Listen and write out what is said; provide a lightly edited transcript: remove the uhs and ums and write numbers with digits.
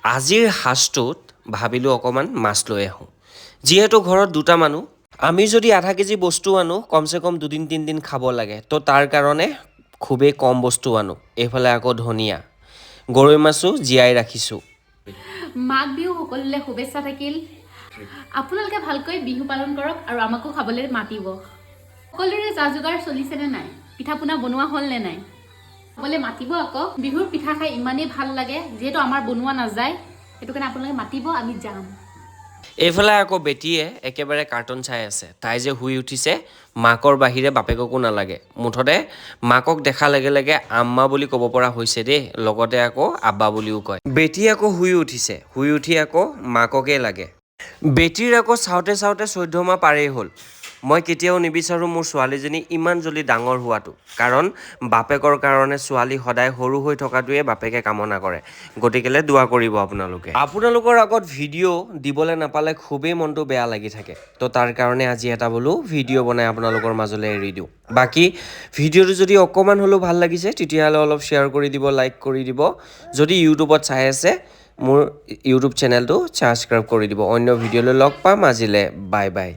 আজিৰ সাজটোত ভাবিলোঁ অকণমান মাছ লৈ আহোঁ যিহেতু ঘৰত দুটা মানুহ আমি যদি আধা কেজি বস্তু আনো কমচে কম 2-3 দিন খাব লাগে তো তাৰ কাৰণে খুবেই কম বস্তু আনো এইফালে আকৌ ধনিয়া গৰৈ মাছো জীয়াই ৰাখিছোঁ মাঘ বিহু সকলোলে শুভেচ্ছা থাকিল আপোনালোকে ভালকৈ বিহু পালন কৰক আৰু আমাকো খাবলৈ মাতিব সকলোৰে যা-যোগাৰ চলিছেনে নাই পিঠা পনা বনোৱা হ'ল নে নাই সকলোৱে মাতিব আকৌ বিহুৰ পিঠা খাই ইমানেই ভাল লাগে যেহেতু আমাৰ বনোৱা নাযায় সেইটো কাৰণে আপোনালোকে মাতিব আমি যাম এইফালে আকৌ বেটিয়ে একেবাৰে কাৰ্টুন চাই আছে তাই যে শুই উঠিছে মাকৰ বাহিৰে বাপেককো নালাগে মুঠতে মাকক দেখা লগে লগে আম্মা বুলি ক'ব পৰা হৈছে দেই লগতে আকৌ আব্বা বুলিও কয় বেটি আকৌ শুই উঠিছে শুই উঠি আকৌ মাককে লাগে বেটিৰ আকৌ চাওঁতে চাওঁতে 14 মাহ পাৰেই হ'ল মই কেতিয়াও নিবিচাৰোঁ মোৰ ছোৱালীজনী ইমান জলদি ডাঙৰ হোৱাটো কাৰণ বাপেকৰ কাৰণে ছোৱালী সদায় সৰু হৈ থকাটোৱে বাপেকে কামনা কৰে গতিকেলে দোৱা কৰিব আপোনালোকৰ আগত ভিডিঅ' দিবলৈ নাপালে খুবেই মনটো বেয়া লাগি থাকে তো তাৰ কাৰণে আজি এটা বোলো ভিডিঅ' বনাই আপোনালোকৰ মাজলৈ এৰি দিওঁ বাকী ভিডিঅ'টো যদি অকণমান হ'লেও ভাল লাগিছে তেতিয়াহ'লে অলপ শ্বেয়াৰ কৰি দিব লাইক কৰি দিব যদি ইউটিউবত চাই আছে মোৰ ইউটিউব চেনেলটো ছাবস্ক্ৰাইব কৰি দিব অন্য ভিডিঅ'লৈ লগ পাম আজিলৈ বাই বাই